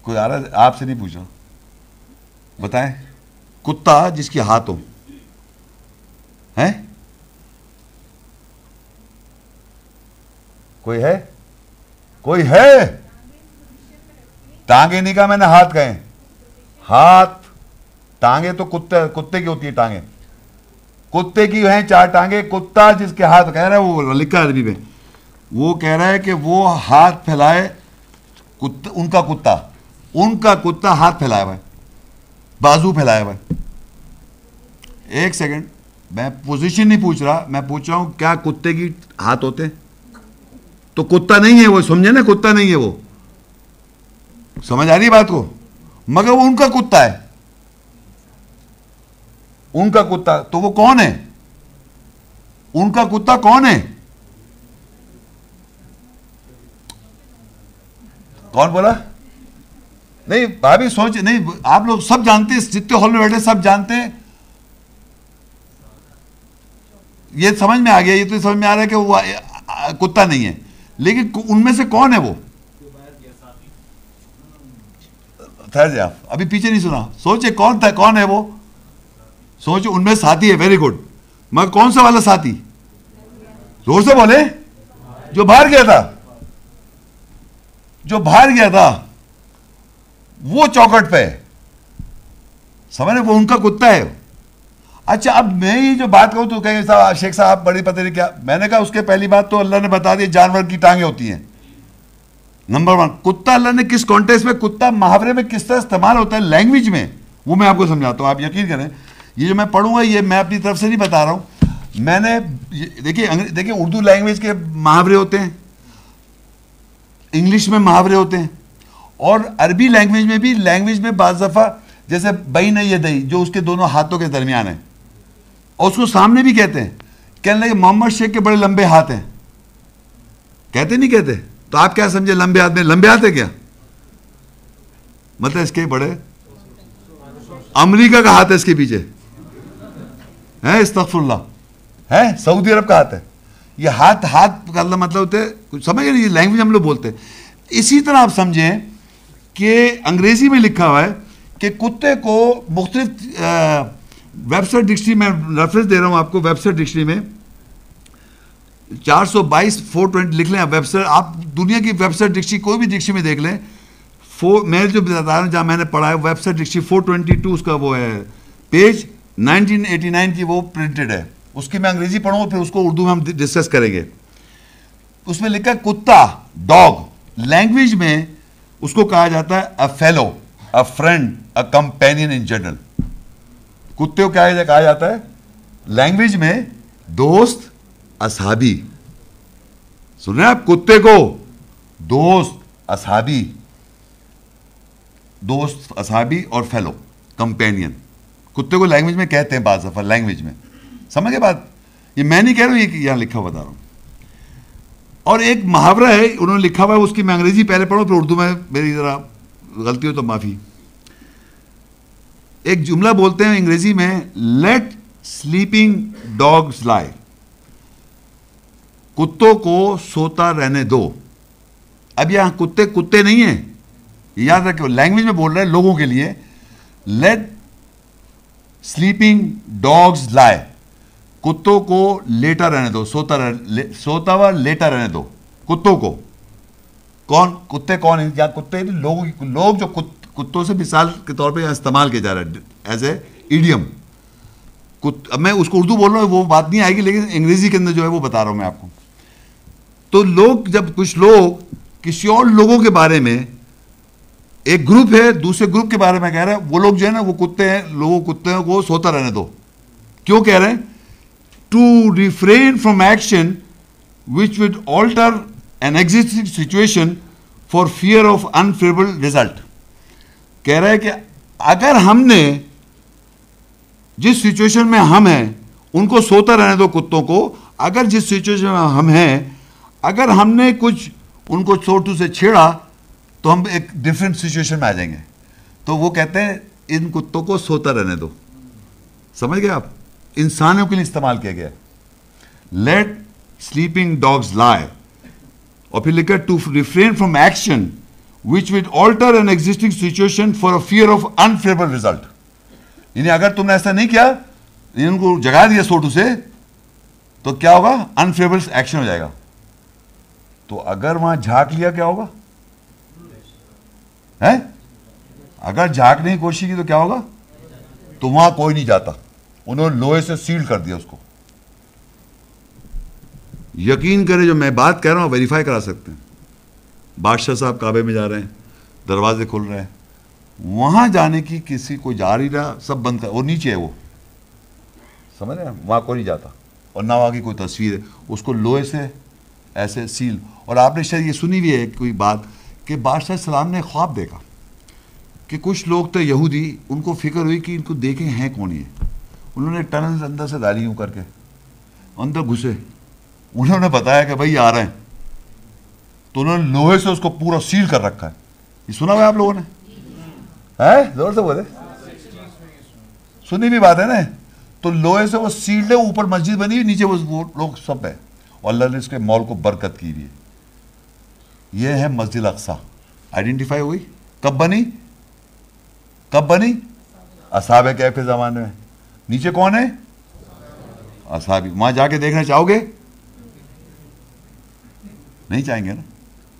کوئی آ رہا ہے؟ آپ سے نہیں پوچھ رہا، بتائیں. کتا جس کے ہاتھ ہوں ہیں؟ کوئی ہے؟ کوئی ہے؟ ٹانگیں نہیں کہا میں نے، ہاتھ کہیں. ہاتھ، ٹانگیں تو کتے کی ہوتی ہے. ٹانگیں کتے کی ہیں چار ٹانگیں. کتا جس کے ہاتھ، کہہ رہا ہے وہ لکھا عربی میں، وہ کہہ رہا ہے کہ وہ ہاتھ پھیلائے. ان کا کتا ہاتھ پھیلایا ہوا ہے، بازو پھیلایا ہوا ہے. ایک سیکنڈ، میں پوزیشن نہیں پوچھ رہا، میں پوچھ رہا ہوں کیا کتے کی ہاتھ ہوتے ہیں؟ تو کتا نہیں ہے وہ، سمجھے نا، کتا نہیں ہے وہ. سمجھ آ رہی ہے بات کو؟ مگر وہ ان کا کتا ہے، ان کا کتا. تو وہ کون ہے؟ ان کا کتا کون ہے؟ کون بولا؟ نہیں بھابھی سوچ، نہیں آپ لوگ سب جانتے ہیں، جتنے ہال میں بیٹھے سب جانتے ہیں. یہ سمجھ میں آ گیا، یہ تو سمجھ میں آ رہا ہے کہ وہ کتا نہیں ہے. لیکن ان میں سے کون ہے وہ؟ ٹھہر جائے، آپ ابھی پیچھے نہیں سنا. سوچے کون تھا، کون ہے وہ؟ سوچو. ان میں ساتھی ہے، ویری گڈ. مگر کون سا والا ساتھی؟ زور سے بولے. جو باہر گیا تھا، جو باہر گیا تھا وہ چوکٹ پہ، سمجھے؟ وہ ان کا کتا ہے. اچھا اب میں یہ جو بات کہوں تو کہیں صاحب شیخ صاحب بڑی پتہ نہیں کیا. میں نے کہا اس کے پہلی بات تو اللہ نے بتا دی جانور کی ٹانگیں ہوتی ہیں. نمبر 1. کتا اللہ نے کس کانٹیکسٹ میں، کتا محاورے میں کس طرح استعمال ہوتا ہے لینگویج میں، وہ میں آپ کو سمجھاتا ہوں. آپ یقین کریں، یہ جو میں پڑھوں گا یہ میں اپنی طرف سے نہیں بتا رہا ہوں. میں نے دیکھیے اردو لینگویج کے محاورے ہوتے ہیں، انگلش میں محاورے ہوتے ہیں، اور عربی لینگویج میں بھی. لینگویج میں بعض دفعہ جیسے بین یدئی، جو اس کے دونوں ہاتھوں کے درمیان ہے، اور اس کو سامنے بھی کہتے ہیں. کہنے لگے محمد شیخ کے بڑے لمبے ہاتھ ہیں، کہتے نہیں کہتے؟ تو آپ کیا سمجھے لمبے ہاتھ میں؟ لمبے ہاتھ ہے کیا مطلب؟ اس کے بڑے امریکہ کا ہاتھ ہے اس کے پیچھے ہے، استغفر اللہ، ہے سعودی عرب کا ہاتھ ہے. یہ ہاتھ کا اللہ مطلب ہوتے ہیں، کچھ سمجھ گئے؟ یہ لینگویج ہم لوگ بولتے ہیں. اسی طرح آپ سمجھیں کہ انگریزی میں لکھا ہوا ہے کہ کتے کو مختلف ویب سائٹ ڈکشنری میں ریفرنس دے رہا ہوں آپ کو. ویب سائٹ ڈکشنری میں 422/420 لکھ لیں. ویب سائٹ آپ دنیا کی ویب سائٹ ڈکشنری کوئی بھی ڈکشنری میں دیکھ لیں. میں جو بتا رہا ہوں جہاں میں نے پڑھا ہے ویب سائٹ ڈکشنری 422 اس کا وہ ہے پیج 1989 کی وہ پرنٹڈ ہے. اس کی میں انگریزی پڑھوں گا پھر اس کو اردو میں ہم ڈسکس کریں گے. اس میں لکھا ہے کتا، ڈاگ. لینگویج میں اس کو کہا جاتا ہے a fellow, a friend, a companion in general. کتے کو کیا کہا جاتا ہے لینگویج میں؟ دوست، اصحابی. سن رہے ہیں آپ؟ کتے کو دوست، اصحابی، دوست، اصحابی اور فیلو، کمپینین. کتے کو لینگویج میں کہتے ہیں بعض دفعہ لینگویج میں. سمجھ گئے بات؟ یہ میں نہیں کہہ رہا ہوں، یہ یہاں لکھا ہوا بتا رہا ہوں. اور ایک محاورہ ہے انہوں نے لکھا ہوا ہے، اس کی میں انگریزی پہلے پڑھوں پھر اردو میں میری ذرا غلطی ہو تو معافی. ایک جملہ بولتے ہیں انگریزی میں لیٹ سلیپنگ ڈاگز لائی, کتوں کو سوتا رہنے دو. اب یہاں کتے نہیں ہیں, یاد رکھو لینگویج میں بول رہے ہیں لوگوں کے لیے. لیٹ سلیپنگ ڈاگز لائی, کتوں کو لیٹا رہنے دو, سوتا ہوا لیٹا رہنے دو کتوں کو. کتے کون ہیں؟ یا کتے لوگ جو کتوں سے مثال کے طور پہ استعمال کیا جا رہا ہے ایز اے ایڈیم. اب میں اس کو اردو بول رہا ہوں, وہ بات نہیں آئے گی, لیکن انگریزی کے اندر جو ہے وہ بتا رہا ہوں میں آپ کو. تو لوگ جب کچھ لوگ کسی اور لوگوں کے بارے میں, ایک گروپ ہے دوسرے گروپ کے بارے میں کہہ رہے ہیں, وہ لوگ جو ہے نا وہ کتے ہیں, کتوں کو سوتا رہنے دو. کیوں کہہ رہے ہیں؟ To refrain from action which would alter an existing situation for fear of unfavourable result. کہہ رہے ہیں کہ اگر ہم نے جس سچویشن میں ہم ہیں ان کو سوتا رہنے دو کتوں کو, اگر جس سچویشن میں ہم ہیں اگر ہم نے کچھ ان کو چھوٹو سے چھیڑا تو ہم ایک ڈفرینٹ سچویشن میں آ جائیں گے. تو وہ کہتے ہیں ان کتوں کو سوتا رہنے دو. سمجھ گئے آپ؟ انسانوں کے لیے استعمال کیا گیا. لیٹ سلیپنگ ڈاگز لائی, اور پھر لکھا to refrain from action which would alter an existing situation for a fear of unfavorable result. یعنی اگر تم نے ایسا نہیں کیا, ان کو جگا دیا سوٹو سے, تو کیا ہوگا؟ unfavorable ایکشن ہو جائے گا. تو اگر وہاں جھانک لیا کیا ہوگا؟ اگر جھانکنے کی کوشش کی تو کیا ہوگا؟ تو وہاں کوئی نہیں جاتا. انہوں نے لوہے سے سیل کر دیا اس کو. یقین کریں جو میں بات کہہ رہا ہوں ویریفائی کرا سکتے ہیں. بادشاہ صاحب کعبے میں جا رہے ہیں, دروازے کھل رہے ہیں, وہاں جانے کی کسی کو جا رہی رہا, سب بند کر, وہ نیچے ہے, وہ سمجھ رہے ہیں, وہاں کوئی نہیں جاتا. اور نہ وہاں کی کوئی تصویر ہے, اس کو لوہے سے ایسے سیل. اور آپ نے شاید یہ سنی ہوئی ہے کوئی بات کہ بادشاہ السلام نے خواب دیکھا کہ کچھ لوگ تھے یہودی, ان کو فکر ہوئی کہ ان کو دیکھیں ہیں کون یہ. انہوں نے ٹنل اندر سے ڈالی یوں کر کے, اندر گھسے, انہوں نے بتایا کہ بھائی آ رہے ہیں, تو انہوں نے لوہے سے اس کو پورا سیل کر رکھا ہے. یہ سنا ہوا ہے آپ لوگوں نے؟ زور سے بولے, سنی بھی بات ہے نا. تو لوہے سے وہ سیلڈ ہے, اوپر مسجد بنی ہوئی, نیچے وہ لوگ سب ہے, اور اللہ نے اس کے مال کو برکت کی ہوئی ہے. یہ ہے مسجد اقصی. آئیڈینٹیفائی ہوئی کب بنی؟ اصحاب کہف کے زمانے میں. نیچے کون ہے؟ اصحابی. وہاں جا کے دیکھنا چاہو گے؟ نہیں چاہیں گے نا.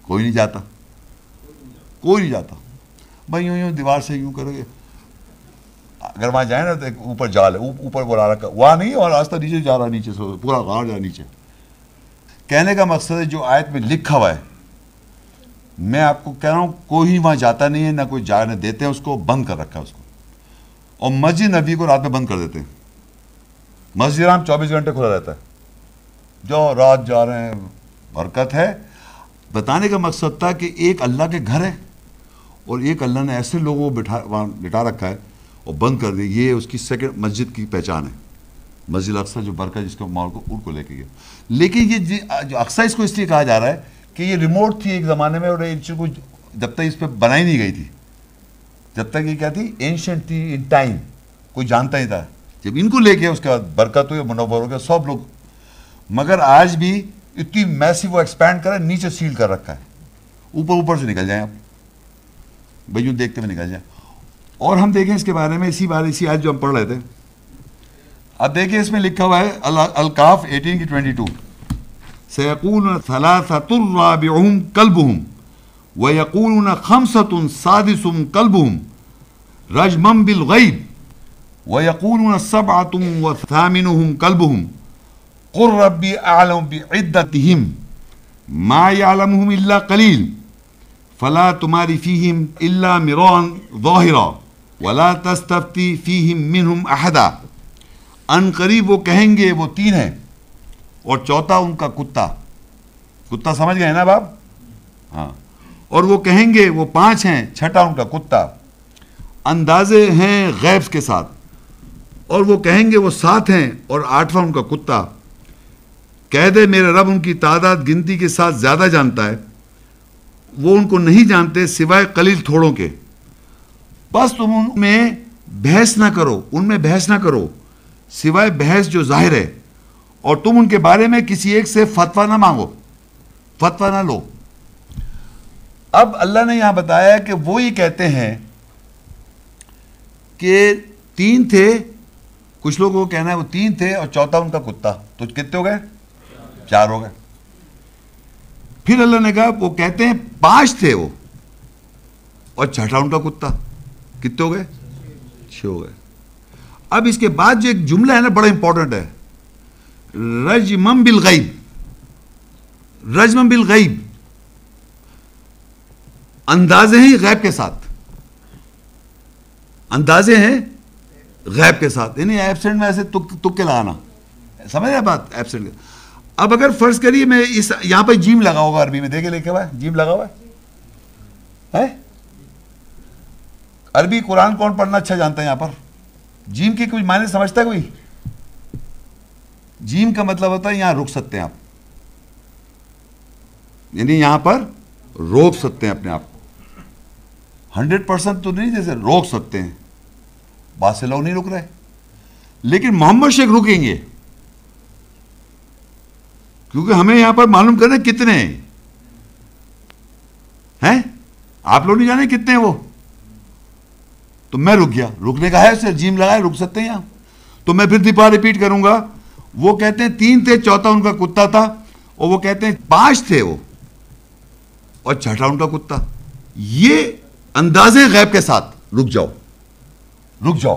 کوئی نہیں جاتا, کوئی نہیں جاتا. بھائی یوں دیوار سے یوں کرو گے. اگر وہاں جائیں نا تو ایک اوپر جال ہے, اوپر بلا رکھا, وہاں نہیں, اور راستہ نیچے جا رہا, نیچے سے پورا غار جا رہا نیچے. کہنے کا مقصد ہے جو آیت میں لکھا ہوا ہے, میں آپ کو کہہ رہا ہوں کوئی وہاں جاتا نہیں ہے, نہ کوئی جانے دیتے ہیں, اس کو بند کر رکھا ہے اس کو. اور مسجد نبی کو رات میں بند کر دیتے ہیں. مسجد حرام 24 گھنٹے کھلا رہتا ہے, جو رات جا رہے ہیں, برکت ہے. بتانے کا مقصد تھا کہ ایک اللہ کے گھر ہے, اور ایک اللہ نے ایسے لوگوں کو وہاں بٹھا رکھا ہے اور بند کر دیا. یہ اس کی سیکنڈ مسجد کی پہچان ہے. مسجد اقصی جو برکت جس کو مال کو ان کو لے کے گیا. لیکن یہ جو اقصی اس کو اس لیے کہا جا رہا ہے کہ یہ ریموٹ تھی ایک زمانے میں, اور کو جب تک اس پہ بنائی نہیں گئی تھی, جب تک یہ کیا تھی, اینشنٹ تھی ان ٹائم, کوئی جانتا نہیں تھا. جب ان کو لے کے اس کے بعد برکت ہوئی, منور ہو گیا سب لوگ. مگر آج بھی اتنی میسی وہ ایکسپینڈ کرا, نیچے سیل کر رکھا ہے. اوپر سے نکل جائیں آپ بھائی, یوں دیکھتے ہوئے نکل جائیں. اور ہم دیکھیں اس کے بارے میں, اسی آج جو ہم پڑھ رہے تھے. اب دیکھیں اس میں لکھا ہوا ہے الکاف 18 کی 22, سیقولون ثلاثۃ رابعہم کلبہم ویقولون خمسۃ سادسہم کلبہم رجما بالغیب ویقولون سبعۃ وثامنہم کلبہم قل ربی اعلم بعدتہم ما یعلمہم الا قلیل فلا تماری فیہم الا مراء ظاہرا ولا تستفتی فیہم منہم احدا. ان قریب وہ کہیں گے وہ 3 ہیں, اور چوتھا ان کا کتا سمجھ گئے نا باپ؟ ہاں. اور وہ کہیں گے وہ 5 ہیں, چھٹا ان کا کتا. اندازے ہیں غیب کے ساتھ. اور وہ کہیں گے وہ 7 ہیں, اور 8واں ان کا کتا. کہہ دے میرے رب ان کی تعداد گنتی کے ساتھ زیادہ جانتا ہے, وہ ان کو نہیں جانتے سوائے قلیل تھوڑوں کے. بس تم ان میں بحث نہ کرو، ان میں بحث نہ کرو سوائے بحث جو ظاہر ہے، اور تم ان کے بارے میں کسی ایک سے فتویٰ نہ مانگو، فتویٰ نہ لو۔ اب اللہ نے یہاں بتایا کہ وہ یہ کہتے ہیں کہ 3 تھے، کچھ لوگوں کو کہنا ہے وہ 3 تھے اور چوتھا ان کا کتا، تو کتنے ہو گئے؟ 4 ہو گئے۔ پھر اللہ نے کہا وہ کہتے ہیں 5 تھے وہ اور چھٹا ان کا کتا، کتنے ہو گئے؟ 6 ہو گئے۔ اب اس کے بعد جو ایک جملہ ہے نا بڑا امپورٹنٹ ہے، رجمم بالغیب، رجمم بالغیب، اندازے ہیں غیب کے ساتھ، اندازے ہیں غیب کے ساتھ، یعنی ایبسنٹ میں ایسے تکے لگانا، سمجھ رہے بات ایبسنٹ۔ اب اگر فرض کریے میں اس یہاں پہ جیم لگا ہوگا، عربی میں دیکھے لکھا ہوا ہے جیم لگا ہوا ہے۔ عربی قرآن کون پڑھنا اچھا جانتا ہے یہاں پر؟ جیم کے کچھ معنی سمجھتا ہے کوئی؟ جیم کا مطلب ہوتا ہے یہاں رک سکتے ہیں آپ، یعنی یہاں پر روک سکتے ہیں اپنے آپ کو، 100% تو نہیں، جیسے روک سکتے ہیں، بات سے لوگ نہیں رک رہے، لیکن محمد شیخ رکیں گے، کیونکہ ہمیں یہاں پر معلوم کرنا کتنے ہیں، آپ لوگ نہیں جانے کتنے ہیں وہ، تو میں رک گیا، رکنے کا ہے اسے جیم لگائے، رک سکتے ہیں یہاں۔ تو میں پھر دوبارہ ریپیٹ کروں گا، وہ کہتے ہیں 3 تھے، چوتھا ان کا کتا تھا، اور وہ کہتے ہیں 5 تھے وہ اور چھٹا ان کا کتا۔ یہ اندازے غیب کے ساتھ، رک جاؤ، رک جاؤ،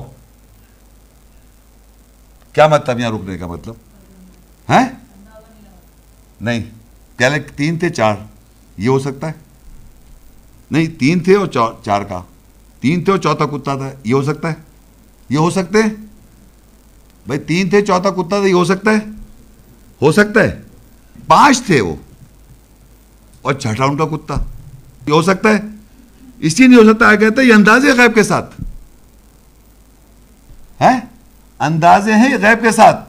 کیا مطلب یہاں رکنے کا مطلب ہے؟ نہیں، پہلے 3 تھے 4، یہ ہو سکتا ہے؟ نہیں، 3 تھے اور 4 کا، 3 تھے اور چوتھا کتا تھا، یہ ہو سکتا ہے؟ یہ ہو سکتے ہیں بھائی، 3 تھے چوتھا کتا تھا، یہ ہو سکتا ہے؟ ہو سکتا ہے۔ 5 تھے وہ اور چھٹا ان کا کتا، یہ ہو سکتا ہے؟ اس لیے نہیں ہو سکتا، کہتا ہے یہ اندازے غیب کے ساتھ ہے، اندازے ہیں غیب کے ساتھ۔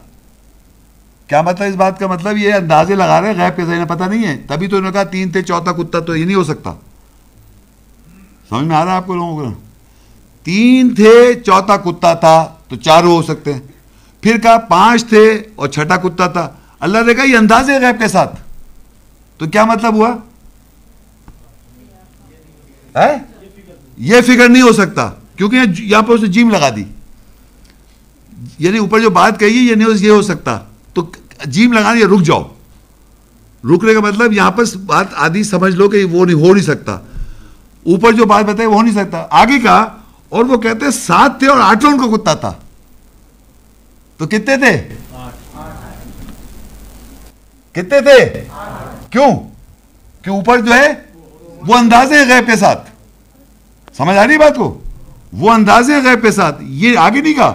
کیا مطلب اس بات کا؟ مطلب یہ اندازے لگا رہے ہیں غیب کے ساتھ، پتہ نہیں ہے، تبھی تو انہوں نے کہا 3 تھے چوتھا کتا، تو یہ نہیں ہو سکتا۔ سمجھ میں آ رہا ہے آپ کو لوگوں کو؟ 3 تھے چوتھا کتا تھا تو 4 ہو سکتے ہیں، پھر کہا 5 تھے اور چھٹا کتا تھا، اللہ نے کہا یہ اندازے غیب کے ساتھ، تو کیا مطلب ہوا؟ یہ فگر نہیں ہو سکتا، کیونکہ یہاں پہ اسے جیم لگا دی، یعنی اوپر جو بات کہی یہ نہیں یہ ہو سکتا، تو جیم لگانا، یہ رک جاؤ، رکنے کا مطلب یہاں پر بات آدھی سمجھ لو کہ وہ نہیں ہو نہیں سکتا، اوپر جو بات بتائی وہ ہو نہیں سکتا۔ آگے کہا اور وہ کہتے ہیں 7 تھے اور 8 ان کا کتا تھا، تو کتنے تھے؟ کتنے تھے؟ کیوں کہ اوپر جو ہے وہ اندازے غیب کے ساتھ، سمجھ آ رہی بات کو؟ وہ اندازے غیب کے ساتھ، یہ آگے نہیں کہا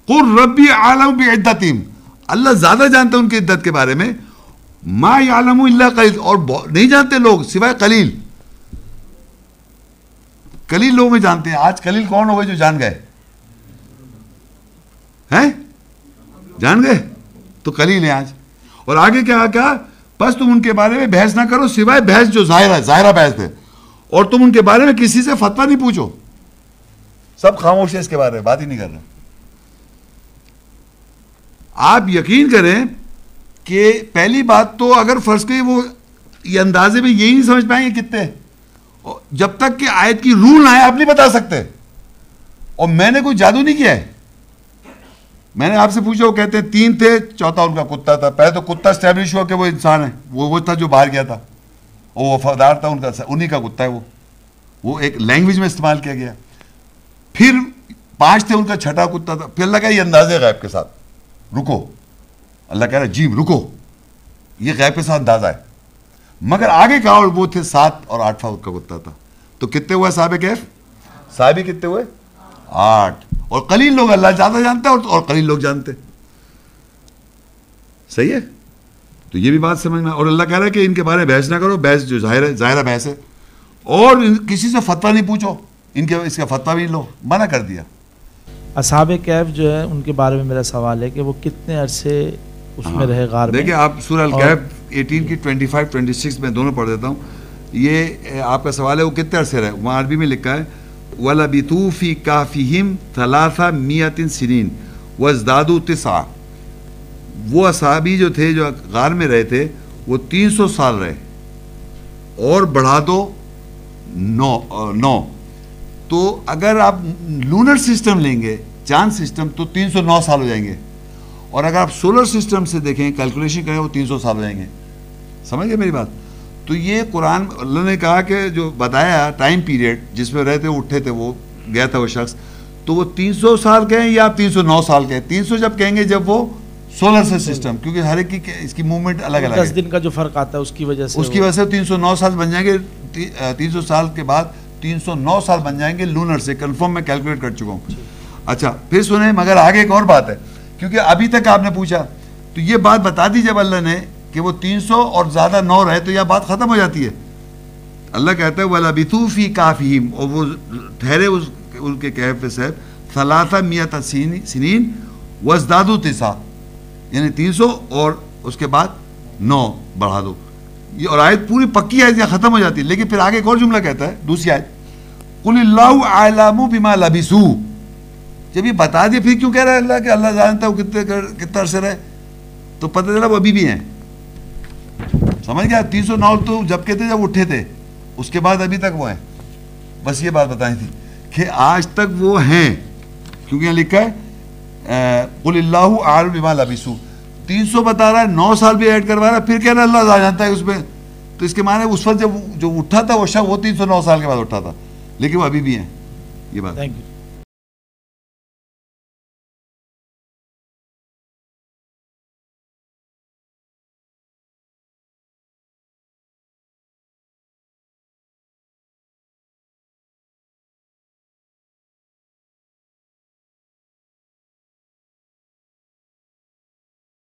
قل ربی اعلم بعدتہم، اللہ زیادہ جانتا ہے ان کی عدت کے بارے میں، ما یعلم الا قلیل، اور نہیں جانتے لوگ سوائے قلیل، قلیل لوگ میں جانتے ہیں۔ آج قلیل کون ہو گئے جو جان گئے ہیں؟ جان گئے تو قلیل ہیں آج۔ اور آگے کیا کہا؟ بس تم ان کے بارے میں بحث نہ کرو سوائے بحث جو ظاہر ہے، ظاہرہ بحث ہے، اور تم ان کے بارے میں کسی سے فتویٰ نہیں پوچھو، سب خاموش ہے اس کے بارے میں، بات ہی نہیں کر رہے۔ آپ یقین کریں کہ پہلی بات تو اگر فرض کریں وہ یہ اندازے میں یہی نہیں سمجھ پائیں گے کتنے، جب تک کہ آیت کی رول نہ آئے آپ نہیں بتا سکتے۔ اور میں نے کوئی جادو نہیں کیا ہے، میں نے آپ سے پوچھا، وہ کہتے ہیں 3 تھے چوتھا ان کا کتا تھا، پہلے تو کتا اسٹیبلش ہوا کہ وہ انسان ہے، وہ تھا جو باہر گیا تھا، وہ وفادار تھا ان کا، انہی کا کتا ہے وہ ایک لینگویج میں استعمال کیا گیا۔ پھر 5 تھے ان کا چھٹا کتا تھا، پھر اللہ کہا یہ اندازے غیب کے ساتھ، رکو، اللہ کہہ رہا ہے جی رکو، یہ غیب کے ساتھ اندازہ ہے۔ مگر آگے کہا اور وہ تھے 7 اور 8 کا کتا تھا، تو کتنے ہوئے صاحب کیف؟ صاحبی کتنے ہوئے؟ 8، اور قلیل لوگ اللہ زیادہ جانتا ہے اور قلیل لوگ جانتے، صحیح ہے؟ تو یہ بھی بات سمجھنا، اور اللہ کہہ رہا ہے کہ ان کے بارے میں بحث نہ کرو، بحث جو ظاہرہ بحث ہے، اور کسی سے فتویٰ نہیں پوچھو، اس کا فتویٰ بھی لو، منع کر دیا۔ اصحاب کہف جو ہے ان کے بارے میں میرا سوال ہے کہ وہ کتنے عرصے اس میں رہے غار میں؟ دیکھیں آپ سورہ الکہف 18 کی 25 26 میں دونوں پڑھ دیتا ہوں۔ یہ آپ کا سوال ہے وہ کتنے عرصے رہے، وہاں عربی میں لکھا ہے وَلَبِثُوا فِي كَهْفِهِمْ 300 سنین وَازْدَادُوا 9. وہ اصحابی جو تھے جو غار میں رہے تھے وہ 300 سال رہے اور بڑھا دو 9. تو اگر آپ لونر سسٹم لیں گے چاند سسٹم تو 309 سال ہو جائیں گے, اور اگر آپ سولر سسٹم سے دیکھیں کیلکولیشن کریں وہ 300 سال ہو جائیں گے. سمجھ گئے میری بات؟ تو یہ قرآن اللہ نے کہا کہ جو بتایا ٹائم پیریڈ جس میں رہتے اٹھے تھے وہ گیا تھا وہ شخص, تو وہ 300 سال کہیں یا 309 سال کہیں. 300 جب کہیں گے جب وہ سولر سے سسٹم, کیونکہ ہر ایک کی اس کی موومنٹ الگ الگ ہے, 10 دن کا جو فرق آتا ہے اس کی وجہ سے 309 سال بن جائیں گے. 300 سال کے بعد 309 سال بن جائیں گے لونر سے, کنفرم میں کیلکولیٹ کر چکا ہوں. اچھا پھر سنیں, مگر آگے ایک اور بات ہے, کیونکہ ابھی تک آپ نے پوچھا تو یہ بات بتا دی جب اللہ نے کہ وہ 300 اور زیادہ 9 رہے تو یہ بات ختم ہو جاتی ہے. اللہ کہتا ہے وَلَبِثُوا فِي كَهْفِهِمْ, اور وہ ٹھہرے ان کے کہف پہ صاحب 300 سنین وَازْدَادُوا 9, یعنی 300 اور اس کے بعد 9 بڑھا دو. یہ اور آیت پوری پکی آیت یہاں ختم ہو جاتی ہے. لیکن پھر آگے ایک اور جملہ کہتا ہے دوسری آیت, قُلِ اللَّهُ أَعْلَمُ بِمَا لَبِثُوا. جب یہ بتا دیا پھر کیوں کہہ رہا ہے اللہ کہ اللہ جانتا ہے وہ کتنا عرصے رہے, تو پتہ چلا وہ ابھی بھی ہیں. سمجھ گیا؟ 309 تو جب کہتے جب اٹھے تھے, اس کے بعد ابھی تک وہ ہیں. بس یہ بات بتائی تھی کہ آج تک وہ ہیں, کیونکہ یہاں لکھا ہے قُلِ اللَّهُ أَعْلَمُ بِمَا لَبِثُوا. 300 بتا رہا ہے, 9 سال بھی ایڈ کروا رہا ہے, پھر کہہ رہا ہے اللہ جانتا ہے اس میں. تو اس کے معنی اس وقت جب جو اٹھا تھا وہ شخص وہ 309 سال کے بعد اٹھا تھا, لیکن وہ ابھی بھی ہیں. یہ بات. Thank you.